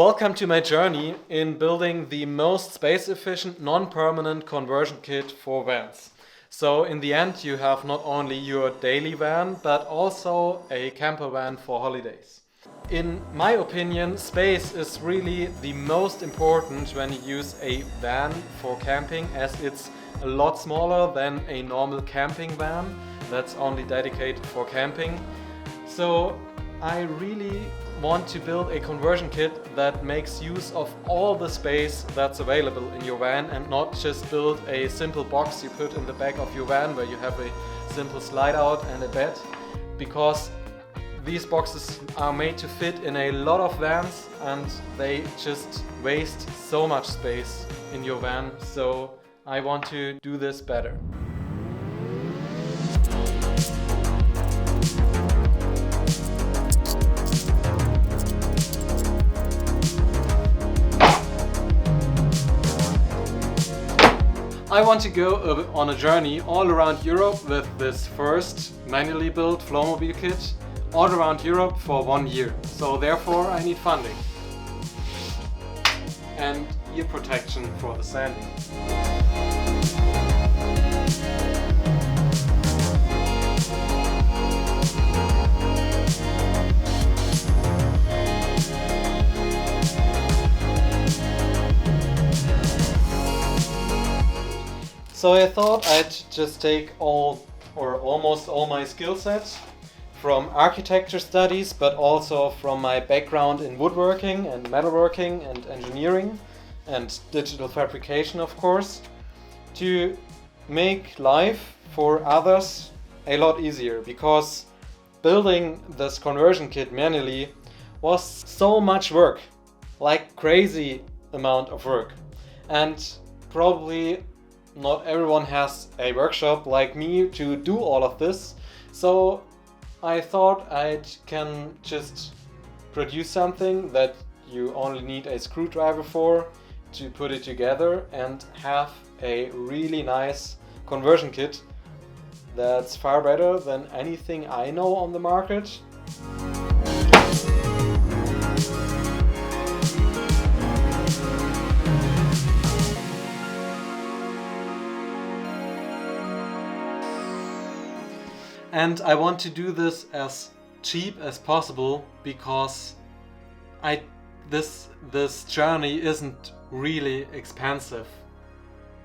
Welcome to my journey in building the most space-efficient non-permanent conversion kit for vans. So in the end you have not only your daily van but also a camper van for holidays. In my opinion, space is really the most important when you use a van for camping, as it's a lot smaller than a normal camping van that's only dedicated for camping. So I really want to build a conversion kit that makes use of all the space that's available in your van and not just build a simple box you put in the back of your van where you have a simple slide out and a bed, because these boxes are made to fit in a lot of vans and they just waste so much space in your van. So I want to do this better. I want to go on a journey all around Europe with this first manually built FlowMobil kit, all around Europe for 1 year. So therefore I need funding and ear protection for the sanding. So I thought I'd just take all or almost all my skill sets from architecture studies, but also from my background in woodworking and metalworking and engineering and digital fabrication, of course, to make life for others a lot easier, because building this conversion kit manually was so much work, like crazy amount of work, and probably not everyone has a workshop like me to do all of this. So I thought I can just produce something that you only need a screwdriver for to put it together and have a really nice conversion kit that's far better than anything I know on the market. And I want to do this as cheap as possible, because this journey isn't really expensive.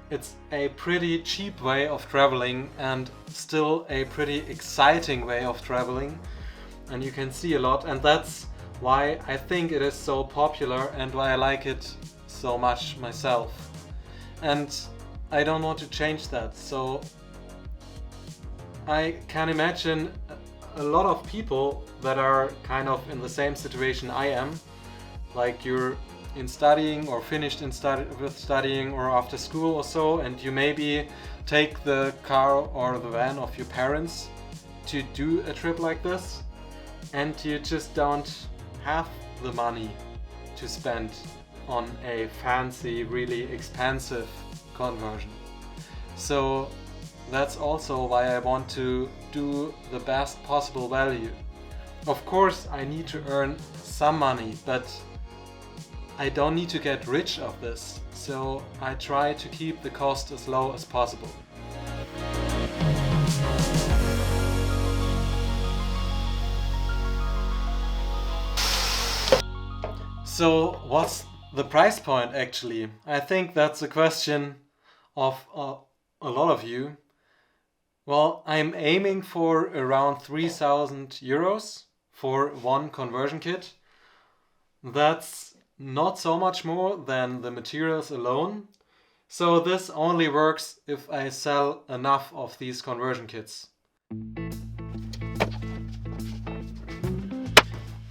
It's a pretty cheap way of traveling and still a pretty exciting way of traveling, and you can see a lot, and that's why I think it is so popular and why I like it so much myself. And I don't want to change that. So I can imagine a lot of people that are kind of in the same situation I am, like you're in studying or finished with studying or after school or so, and you maybe take the car or the van of your parents to do a trip like this, and you just don't have the money to spend on a fancy, really expensive conversion. So that's also why I want to do the best possible value. Of course, I need to earn some money, but I don't need to get rich of this. So I try to keep the cost as low as possible. So what's the price point actually? I think that's a question of a lot of you. Well, I'm aiming for around 3,000 euros for one conversion kit. That's not so much more than the materials alone. So this only works if I sell enough of these conversion kits.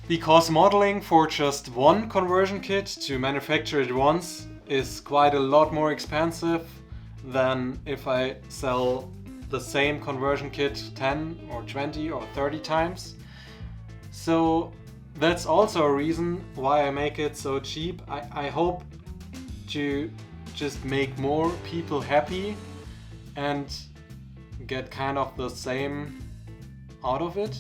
Because modeling for just one conversion kit to manufacture it once is quite a lot more expensive than if I sell the same conversion kit 10 or 20 or 30 times. So that's also a reason why I make it so cheap. I hope to just make more people happy and get kind of the same out of it.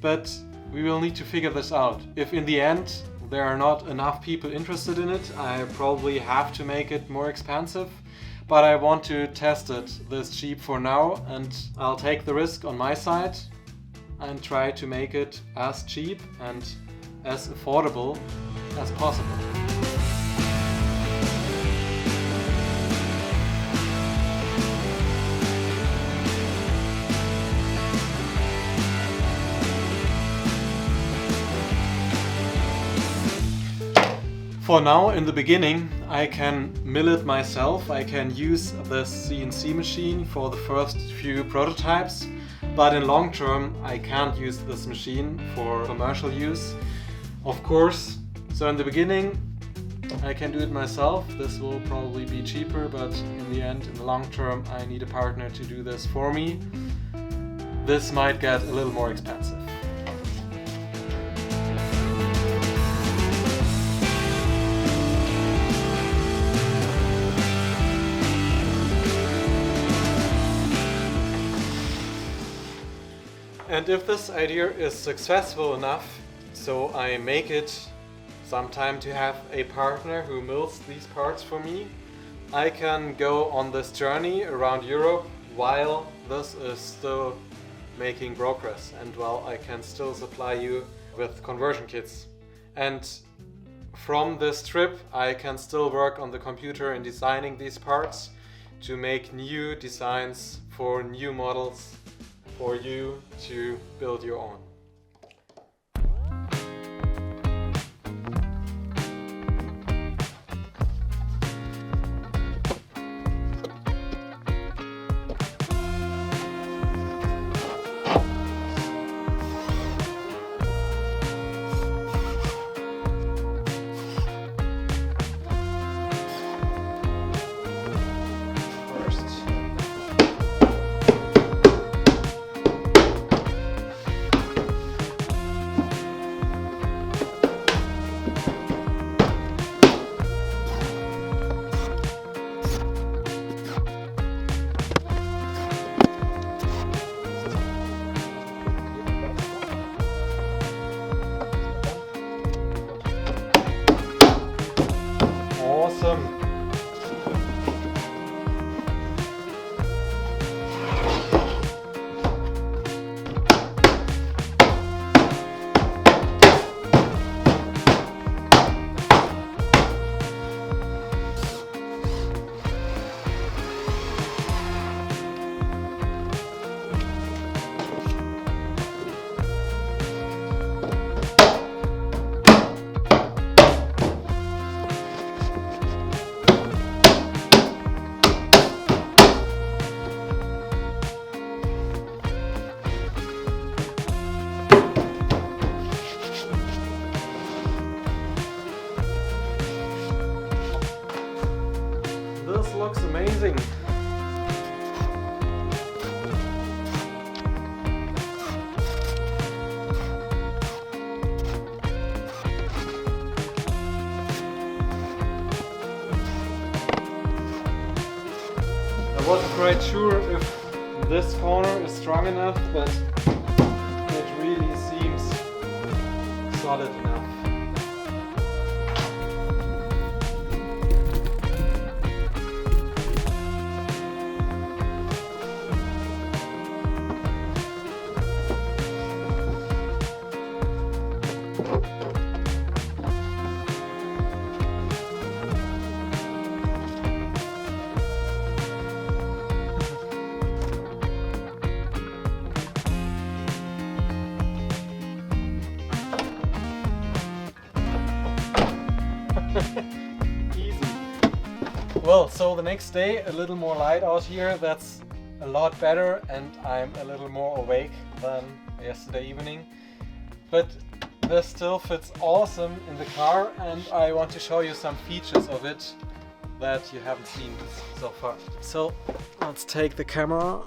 But we will need to figure this out. If in the end there are not enough people interested in it, I probably have to make it more expensive. But I want to test it this cheap for now, and I'll take the risk on my side and try to make it as cheap and as affordable as possible. For now, in the beginning, I can mill it myself. I can use this CNC machine for the first few prototypes, but in long term I can't use this machine for commercial use, of course. So in the beginning I can do it myself. This will probably be cheaper, but in the end, in the long term, I need a partner to do this for me. This might get a little more expensive. And if this idea is successful enough, so I make it sometime to have a partner who mills these parts for me, I can go on this journey around Europe while this is still making progress, and while I can still supply you with conversion kits. And from this trip I can still work on the computer and designing these parts to make new designs for new models for you to build your own. Awesome. This looks amazing. I wasn't quite sure if this corner is strong enough, but it really seems solid enough. Easy. Well, so the next day, a little more light out here, that's a lot better, and I'm a little more awake than yesterday evening. But this still fits awesome in the car, and I want to show you some features of it that you haven't seen so far. So let's take the camera.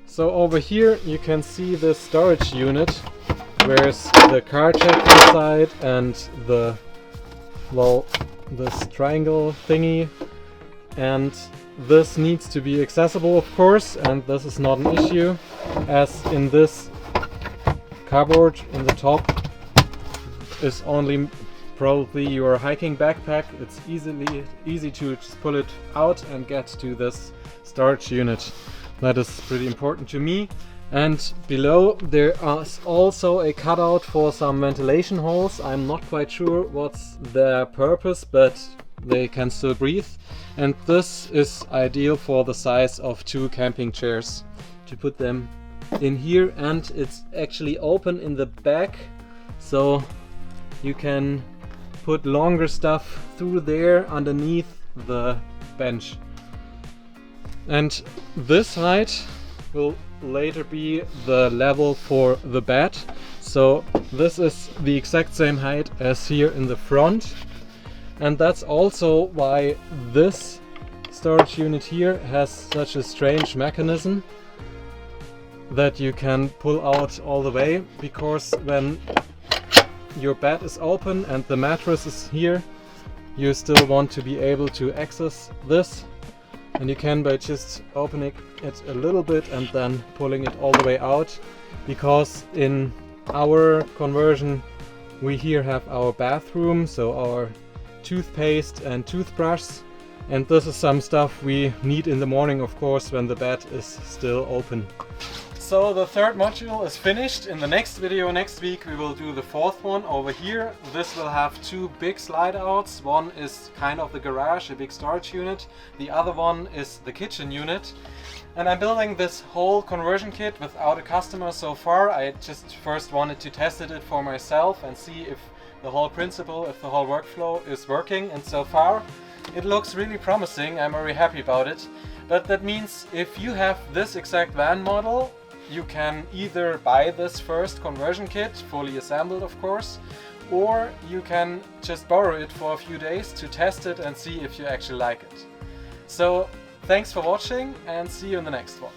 So over here you can see the storage unit, where's the car jack inside and the, well, this triangle thingy, and this needs to be accessible, of course, and this is not an issue, as in this cupboard in the top is only probably your hiking backpack. It's easy to just pull it out and get to this storage unit. That is pretty important to me. And below there is also a cutout for some ventilation holes. I'm not quite sure what's their purpose, but they can still breathe. And this is ideal for the size of 2 camping chairs, to put them in here. And it's actually open in the back, so you can put longer stuff through there underneath the bench. And this height will later be the level for the bed. So this is the exact same height as here in the front. And that's also why this storage unit here has such a strange mechanism that you can pull out all the way, because when your bed is open and the mattress is here, you still want to be able to access this, and you can by just opening it a little bit and then pulling it all the way out, because in our conversion we here have our bathroom, so our toothpaste and toothbrush, and this is some stuff we need in the morning, of course, when the bed is still open. So the third module is finished. In the next video next week we will do the fourth one over here. This will have 2 big slide outs. One is kind of the garage, a big storage unit. The other one is the kitchen unit. And I'm building this whole conversion kit without a customer so far. I just first wanted to test it for myself and see if the whole principle, if the whole workflow is working, and so far it looks really promising. I'm very happy about it. But that means if you have this exact van model, you can either buy this first conversion kit, fully assembled of course, or you can just borrow it for a few days to test it and see if you actually like it. So thanks for watching, and see you in the next one.